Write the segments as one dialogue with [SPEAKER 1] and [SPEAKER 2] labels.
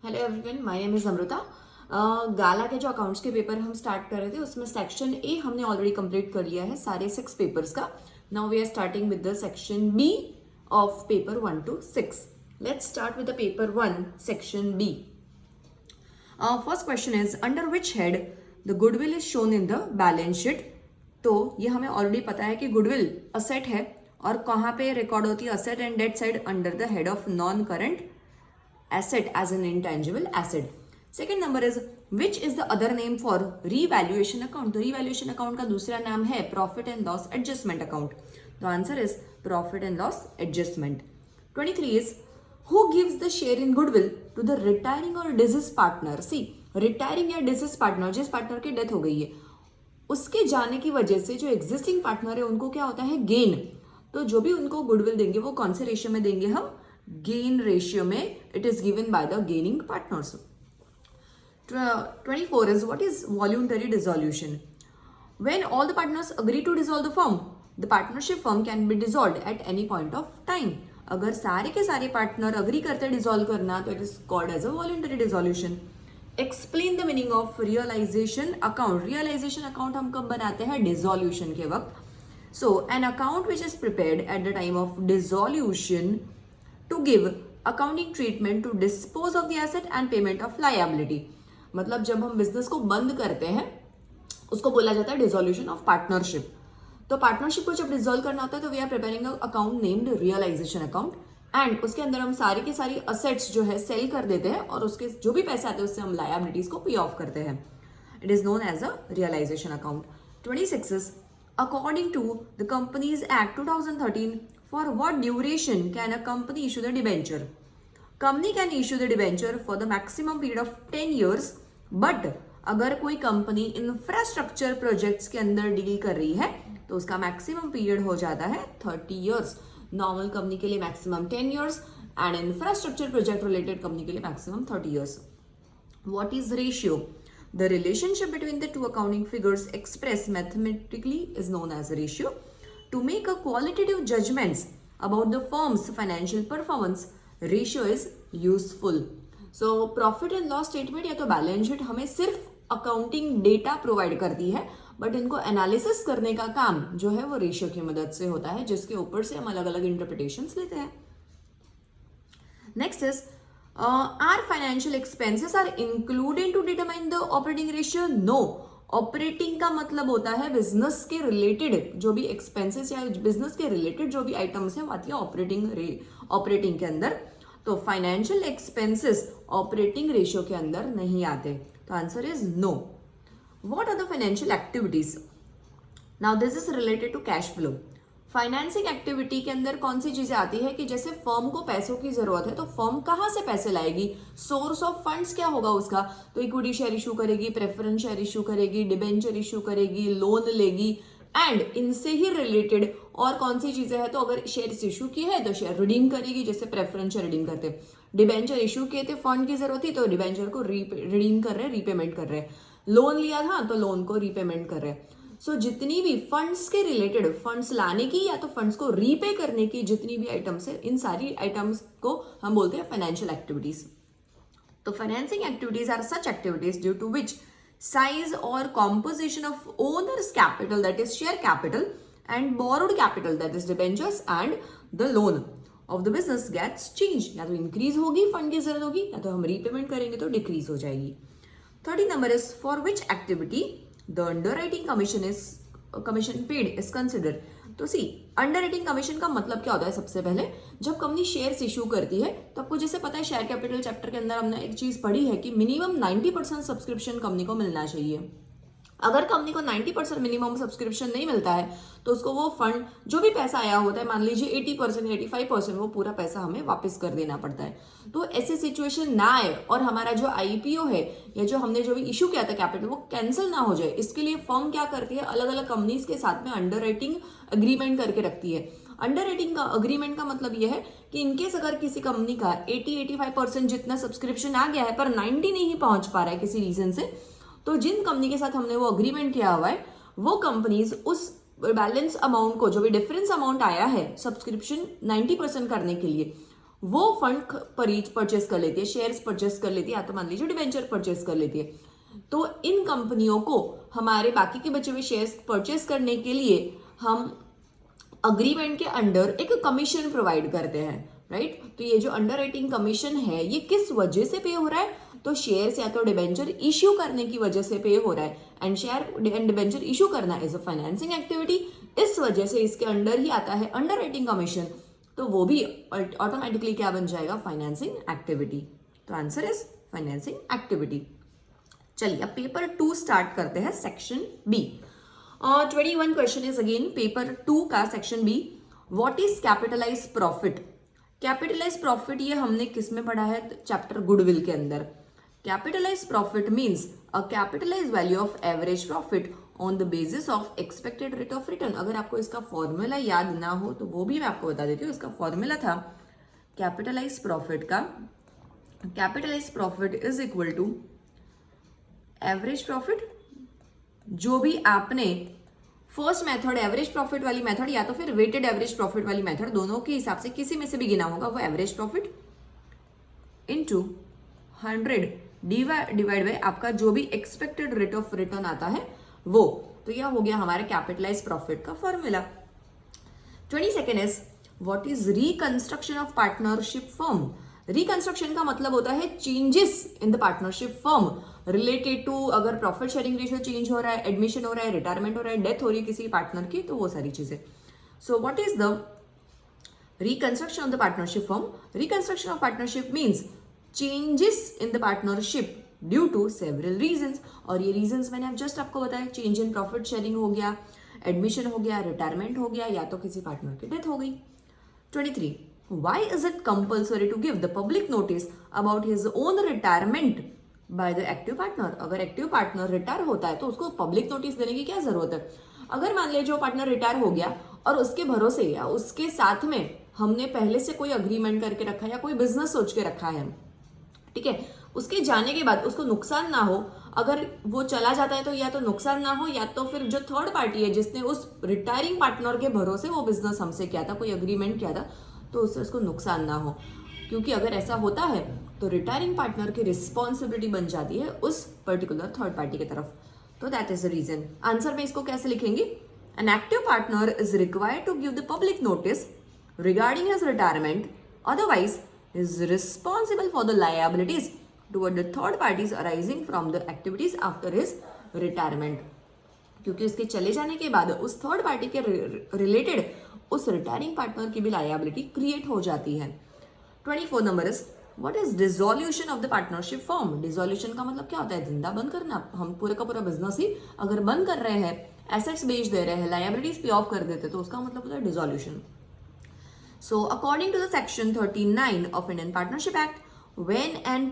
[SPEAKER 1] Hello everyone, my name is Amrita. गाला के जो अकाउंट्स के पेपर हम स्टार्ट कर रहे थे उसमें सेक्शन ए हमने ऑलरेडी कंप्लीट कर लिया है सारे 6 पेपर्स का। Now we are starting with the section B of paper 1 to 6। Let's start with the paper 1 section B. First question is under which head the goodwill is shown in the balance sheet. तो ये हमें already पता है कि goodwill asset है और कहाँ पे रिकॉर्ड होती है, asset and debt side under the head of non current asset as an intangible asset. Second number is which is the other name for revaluation account. तो revaluation account का दूसरा नाम है profit and loss adjustment account. The answer is profit and loss adjustment. 23 is who gives the share in goodwill to the retiring or deceased partner. See, retiring या deceased partner, जिस partner की death हो गई है उसके जाने की वजह से जो एग्जिस्टिंग पार्टनर है उनको क्या होता है, गेन। तो जो भी उनको गुडविल देंगे वो कौन से रेशियो में देंगे, हम गेन रेशियो में। It is given by the gaining partners. 24 is what is voluntary dissolution. When all the partners agree to dissolve the firm, the partnership firm can be dissolved at any point of time. अगर सारे के सारे partner agree करते हैं dissolve करना तो it is called as a voluntary dissolution. Explain the meaning of realisation account. Realisation account हम कब बनाते हैं, डिसोल्यूशन के वक्त। So an account which is prepared at the time of dissolution to give accounting treatment to dispose of the asset and payment of liability। मतलब जब हम business को बंद करते हैं उसको बोला जाता है डिसोल्यूशन ऑफ पार्टनरशिप। तो पार्टनरशिप को जब डिसॉल्व करना होता है तो we are preparing account named realisation account and उसके अंदर हम सारी के सारी असेट्स जो है सेल कर देते हैं और उसके जो भी पैसे आते हैं उससे हम लायबिलिटीज को पे ऑफ करते हैं। It is known as a realisation account. 26 is according to the Companies Act 2013, for what duration can a company issue the debenture? Company can issue the debenture for the maximum period of 10 years, but अगर कोई company infrastructure projects के अंदर deal कर रही है तो उसका maximum period हो जाता है 30 years। नॉर्मल कंपनी के लिए maximum 10 years and infrastructure project related company के लिए maximum 30 years। What is ratio? The relationship between the two accounting figures expressed mathematically is known as a ratio. To make a qualitative judgments about the firm's financial performance, ratio is useful. So profit and loss statement या तो balance sheet हमें सिर्फ accounting data provide करती है, but इनको analysis करने का काम जो है वो रेशियो की मदद से होता है, जिसके ऊपर से हम अलग अलग इंटरप्रिटेशंस लेते हैं। Next is are financial expenses are included to determine the operating ratio. No, operating का मतलब होता है बिजनेस के रिलेटेड जो भी एक्सपेंसेस या बिजनेस के रिलेटेड जो भी आइटम्स हैं वो आती है ऑपरेटिंग के अंदर। तो फाइनेंशियल एक्सपेंसेस ऑपरेटिंग रेशियो के अंदर नहीं आते। तो answer is no. What are the financial activities? Now this is related to cash flow. Financing activity के अंदर कौन सी चीजें आती है कि जैसे फर्म को पैसों की जरूरत है तो फर्म कहाँ से पैसे लाएगी, सोर्स ऑफ फंड्स क्या होगा उसका। तो इक्विटी शेयर इशू करेगी, प्रेफरेंस शेयर इशू करेगी, डिबेंचर इशू करेगी, लोन लेगी एंड इनसे ही रिलेटेड और कौन सी चीजें हैं। तो अगर शेयर इशू की है तो शेयर रिडीम करेगी, जैसे प्रेफरेंस शेयर रिडीम करते। डिबेंचर इशू किए थे, फंड की जरूरत थी तो डिबेंचर को रिडीम कर रहे, रीपेमेंट कर रहे। लोन लिया था तो लोन को रीपेमेंट कर रहे। सो जितनी भी फंड्स के रिलेटेड, फंड्स लाने की या तो फंड्स को रीपे करने की जितनी भी आइटम्स है, इन सारी आइटम्स को हम बोलते हैं फाइनेंशियल एक्टिविटीज। तो financing activities are such activities due to which size और composition of owners capital that is share capital and borrowed capital that is debentures and the loan of the business gets change. या तो increase होगी, fund की जरूरत होगी, या तो हम रीपेमेंट करेंगे तो डिक्रीज हो जाएगी। 30 number is for which activity the underwriting commission paid is consider. तो सी, अंडरराइटिंग कमीशन का मतलब क्या होता है? सबसे पहले जब कंपनी शेयर्स इशू करती है तो आपको जैसे पता है शेयर कैपिटल चैप्टर के अंदर हमने एक चीज पढ़ी है कि मिनिमम 90% सब्सक्रिप्शन कंपनी को मिलना चाहिए। अगर कंपनी को 90% मिनिमम सब्सक्रिप्शन नहीं मिलता है तो उसको वो फंड जो भी पैसा आया होता है, मान लीजिए 80% 85%, वो पूरा पैसा हमें वापस कर देना पड़ता है। तो ऐसी सिचुएशन ना आए और हमारा जो आईपीओ है या जो हमने जो भी इशू किया था कैपिटल वो कैंसिल ना हो जाए, इसके लिए फर्म क्या करती है, अलग अलग कंपनीज के साथ में अंडरराइटिंग अग्रीमेंट करके रखती है। अंडरराइटिंग का अग्रीमेंट का मतलब यह है कि इनकेस अगर किसी कंपनी का 80-85% जितना सब्सक्रिप्शन आ गया है पर 90 नहीं पहुंच पा रहा है किसी रीजन से, तो जिन कंपनी के साथ हमने वो अग्रीमेंट किया हुआ है वो कंपनीज उस बैलेंस अमाउंट को, जो भी डिफरेंस अमाउंट आया है सब्सक्रिप्शन 90% करने के लिए, वो फंड परचेस कर लेती है, शेयर्स परचेस कर लेती है, या तो मान लीजिए डिबेंचर परचेस कर लेती है। तो इन कंपनियों को हमारे बाकी के बचे हुए शेयर्स परचेस करने के लिए हम अग्रीमेंट के अंडर एक कमीशन प्रोवाइड करते हैं, राइट। तो ये जो अंडर राइटिंग कमीशन है ये किस वजह से पे हो रहा है, तो शेयर्स या तो डिबेंचर इश्यू करने की वजह से पे हो रहा है, and share and debenture issue करना इज अ फाइनेंसिंग एक्टिविटी, इस वजह से इसके अंडर ही आता है अंडर राइटिंग कमीशन, तो वो भी ऑटोमेटिकली क्या बन जाएगा, फाइनेंसिंग एक्टिविटी। तो आंसर इज फाइनेंसिंग एक्टिविटी। चलिए अब पेपर 2 स्टार्ट करते हैं, section B. 21 question is again paper 2 का section B. What is capitalise profit? Capitalise profit ये हमने किस में पढ़ा है, चैप्टर गुडविल के अंदर। Capitalise profit means a capitalise value of average profit on the basis of expected rate of return. अगर आपको इसका फॉर्मूला याद ना हो तो वो भी मैं आपको बता देती हूँ। इसका फॉर्मूला था कैपिटलाइज प्रॉफिट का, capitalise profit is equal to average profit, जो भी आपने फर्स्ट मेथड एवरेज प्रॉफिट वाली मेथड या तो फिर वेटेड एवरेज प्रॉफिट वाली मेथड, दोनों के हिसाब से किसी में से भी गिना होगा, वो average profit into 100 divide by आपका जो भी एक्सपेक्टेड रेट ऑफ रिटर्न आता है वो। तो यह हो गया हमारे कैपिटलाइज प्रॉफिट का formula. 22nd is what is reconstruction of partnership firm? Reconstruction का मतलब होता है changes in the partnership firm related to, अगर प्रॉफिट शेयरिंग रेशियो चेंज हो रहा है, एडमिशन हो रहा है, रिटायरमेंट हो रहा है, डेथ हो रही है किसी पार्टनर की, तो वो सारी चीजें। So what is the reconstruction of the partnership firm? Reconstruction of partnership means changes in the partnership due to several reasons, और ये रीजंस मैंने अब जस्ट आपको बताया, चेंज इन प्रॉफिट शेयरिंग हो गया, एडमिशन हो गया, रिटायरमेंट हो गया, या तो किसी पार्टनर की डेथ हो गई। 23 why is it compulsory to give the public notice about his own retirement by the active partner? अगर एक्टिव पार्टनर रिटायर होता है तो उसको पब्लिक नोटिस देने की क्या जरूरत है? अगर मान लीजिए जो पार्टनर रिटायर हो गया और उसके भरोसे या उसके साथ में हमने पहले से कोई अग्रीमेंट करके रखा है या कोई बिजनेस सोच के रखा है, ठीक है, उसके जाने के बाद उसको नुकसान ना हो, अगर वो चला जाता है तो या तो नुकसान ना हो, या तो फिर जो थर्ड पार्टी है जिसने उस रिटायरिंग पार्टनर के भरोसे वो बिजनेस हमसे किया था, कोई अग्रीमेंट किया था, तो उससे उसको नुकसान ना हो। क्योंकि अगर ऐसा होता है तो रिटायरिंग पार्टनर की रिस्पॉन्सिबिलिटी बन जाती है उस पर्टिकुलर थर्ड पार्टी की तरफ। तो that is the reason. Answer में इसको कैसे लिखेंगे? An active partner is required to give the public notice regarding his retirement, otherwise is responsible for the liabilities toward the third parties arising from the activities after his retirement। क्योंकि उसके चले जाने के बाद उस थर्ड पार्टी के related उस retiring partner की भी लायबिलिटी क्रिएट हो जाती है। 24 number is what is dissolution of the partnership form? Dissolution का मतलब क्या होता है? जिंदा बंद करना। हम पूरे का पूरा बिजनेस ही अगर बंद कर रहे हैं, एसेट्स बेच दे रहे हैं, लायबिलिटीज पे ऑफ कर देते, तो उसका मतलब होता है dissolution. So, according to the section 39 of Indian Partnership Act, when and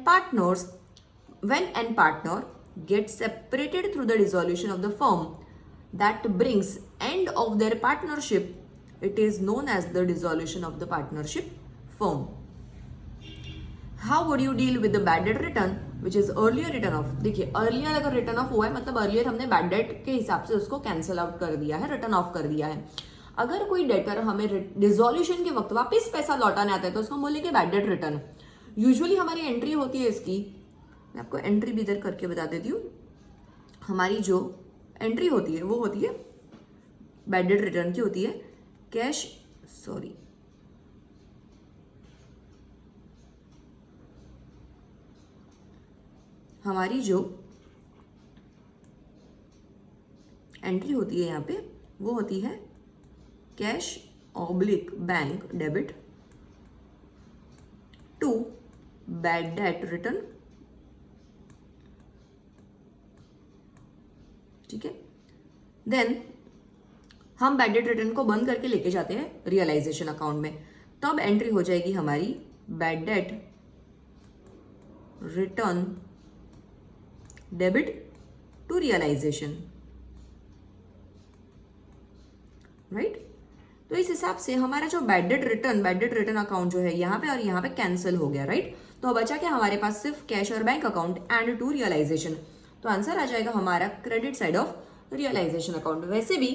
[SPEAKER 1] partner gets separated through the dissolution of the firm that brings end of their partnership, it is known as the dissolution of the partnership firm. How would you deal with the bad debt return which is earlier written off? देखिए earlier अगर written off हुआ है मतलब earlier हमने bad debt के हिसाब से उसको cancel out कर दिया है, written off कर दिया है। अगर कोई डेटर हमें डिसोल्यूशन के वक्त वापस पैसा लौटाने आता है तो उसको हम बोलेंगे बैड डेट रिटर्न। यूजुअली हमारी एंट्री होती है इसकी, मैं आपको एंट्री भी इधर करके बता देती हूँ। हमारी जो एंट्री होती है वो होती है बैड डेट रिटर्न की होती है कैश, सॉरी हमारी जो एंट्री होती है यहाँ पे वो होती है cash oblique bank debit to bad debt return, ठीक है। देन हम बैड डेट रिटर्न को बंद करके लेके जाते हैं रियलाइजेशन अकाउंट में, तब एंट्री हो जाएगी हमारी bad debt return debit to realisation, right. तो इस हिसाब से हमारा जो बैड डेट रिटर्न अकाउंट जो है यहाँ पे और यहाँ पे कैंसिल हो गया, राइट। तो बचा क्या हमारे पास? सिर्फ कैश और bank account and to realisation. तो आंसर आ जाएगा हमारा credit side of realisation account. वैसे भी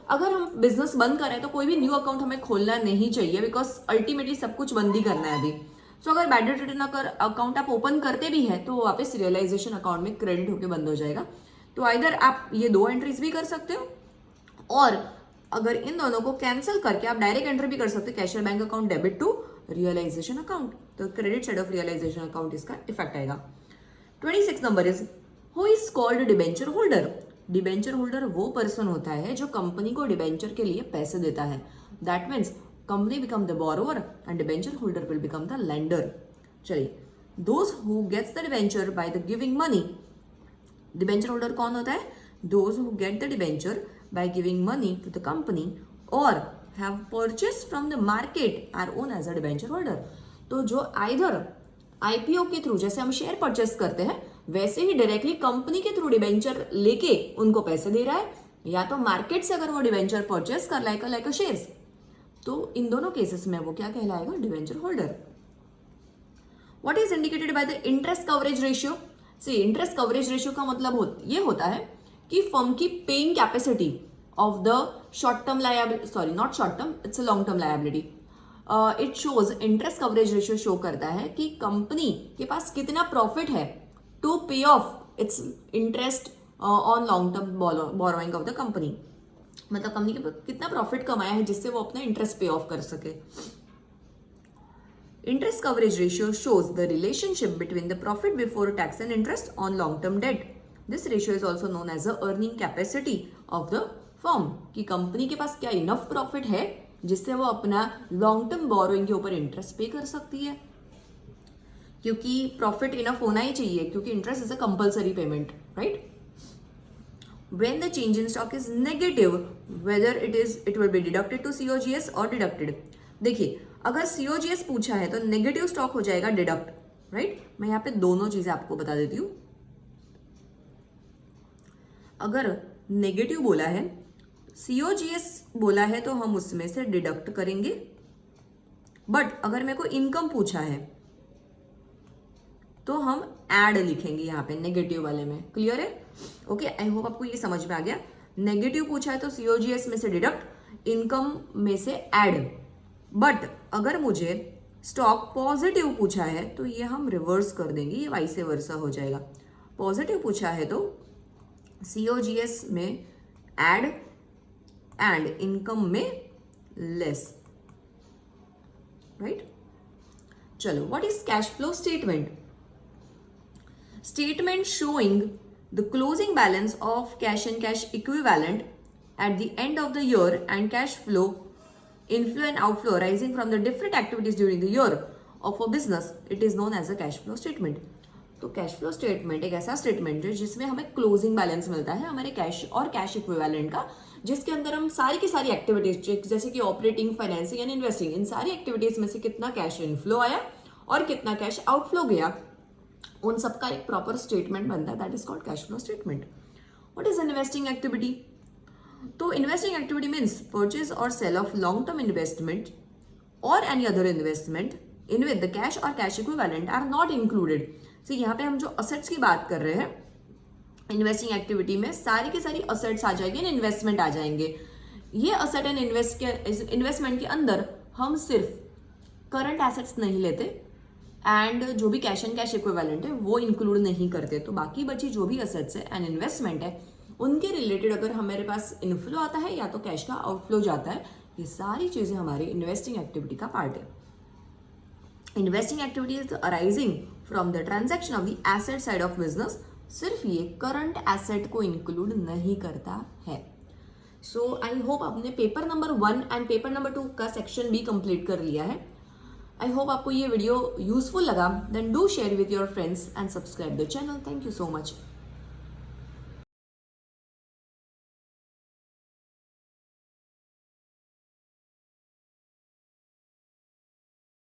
[SPEAKER 1] अगर हम बिजनेस बंद करें तो कोई भी न्यू अकाउंट हमें खोलना नहीं चाहिए, बिकॉज अल्टीमेटली सब कुछ बंद ही करना है अभी। सो अगर बैड डेट रिटर्न अगर अकाउंट आप ओपन करते भी हैं तो वापस रियलाइजेशन अकाउंट में क्रेडिट होकर बंद हो जाएगा। तो आइदर आप ये 2 एंट्रीज भी कर सकते हो, और अगर इन दोनों को कैंसिल करके आप डायरेक्ट एंट्री भी कर सकते हो, cash or bank account debit to realisation account, तो credit side of realisation account इसका इफेक्ट आएगा। 26 number is who is called debenture holder. Debenture holder वो पर्सन होता है जो कंपनी को डिबेंचर के लिए पैसे देता है। That means company become the borrower and debenture holder will become the lender. चलिए, those who gets the debenture by the giving money. Debenture holder कौन होता है? Those who get the debenture by giving money to the company or have purchased from the market are owned as a debenture holder। तो जो either IPO के through जैसे हम share purchase करते हैं वैसे ही डायरेक्टली कंपनी के थ्रू डिबेंचर लेके उनको पैसे दे रहा है, या तो मार्केट से अगर वो डिबेंचर परचेस कर लाइक शेयर्स, तो इन दोनों केसेस में वो क्या कहलाएगा? Debenture holder. What is indicated by the interest coverage ratio. See, interest coverage ratio का मतलब ये होता है कि फर्म की paying capacity of the short term liability, sorry not short term, it's a long term liability. It shows, interest coverage ratio show करता है कि कंपनी के पास कितना प्रॉफिट है टू पे of its interest on long term borrowing of the company. मतलब company के पास कितना प्रॉफिट कमाया है जिससे वो अपना इंटरेस्ट पे ऑफ कर सके। Interest coverage ratio shows the relationship between the profit before tax and interest on long term debt. This ratio is also known as the earning capacity of the firm, कि company के पास क्या enough profit है जिससे वो अपना long term borrowing के ऊपर इंटरेस्ट पे कर सकती है, क्योंकि प्रॉफिट इनफ होना ही चाहिए, क्योंकि interest is a compulsory payment, right. When the change in stock is negative, whether it will be deducted to COGS or deducted। देखिए, अगर COGS पूछा है तो नेगेटिव स्टॉक हो जाएगा डिडक्ट, राइट। मैं यहाँ पे दोनों चीजें आपको बता देती हूँ। अगर नेगेटिव बोला है, COGS बोला है, तो हम उसमें से डिडक्ट करेंगे। बट अगर मेरे को इनकम पूछा है तो हम ऐड लिखेंगे यहाँ पे नेगेटिव वाले में। क्लियर है? ओके, आई होप आपको ये समझ में आ गया। नेगेटिव पूछा है तो COGS में से डिडक्ट, इनकम में से ऐड। बट अगर मुझे स्टॉक पॉजिटिव पूछा है तो ये हम रिवर्स कर देंगे, ये वाइस वर्सा हो जाएगा। पॉजिटिव पूछा है तो COGS में ऐड एंड इनकम में लेस, राइट। चलो, what is cash flow statement? Statement showing the closing balance of cash and cash equivalent at the end of the year and cash flow inflow and outflow arising from the different activities during the year of a business, it is known as a cash flow statement। तो cash flow statement एक ऐसा statement है जिसमें हमें closing balance मिलता है हमारे cash और कैश इक्विवेलेंट का, जिसके अंदर हम सारी की सारी एक्टिविटीज जैसे कि ऑपरेटिंग, फाइनेंसिंग एंड इन्वेस्टिंग, इन सारी एक्टिविटीज में से कितना कैश इनफ्लो आया और कितना कैश आउटफ्लो गया, उन सबका एक प्रॉपर स्टेटमेंट बनता है, that is called cash flow statement. What is investing activity? तो इन्वेस्टिंग एक्टिविटी मीन्स परचेज और sale of long term investment और any other investment in with the cash और cash equivalent are not included. So यहाँ पे हम जो assets की बात कर रहे हैं, इन्वेस्टिंग एक्टिविटी में सारी की सारी असेट्स आ जाएंगे एंड इन्वेस्टमेंट आ जाएंगे। ये असेट एंड इन्वेस्टमेंट के अंदर हम सिर्फ करंट एसेट्स नहीं लेते एंड जो भी कैश एंड कैश इक्विवेलेंट है वो इंक्लूड नहीं करते। तो बाकी बची जो भी असेट्स है एंड इन्वेस्टमेंट है उनके रिलेटेड अगर हमारे पास इनफ्लो आता है या तो कैश का आउटफ्लो जाता है, ये सारी चीजें हमारी इन्वेस्टिंग एक्टिविटी का पार्ट है। Investing activity is arising from the transaction of the asset side of business, सिर्फ ये करंट एसेट को इंक्लूड नहीं करता है। सो आई होप आपने paper number 1 and paper number 2 का सेक्शन भी कंप्लीट कर लिया है। आई होप आपको ये वीडियो यूजफुल लगा। Then do share with your friends and subscribe the channel. Thank you so much.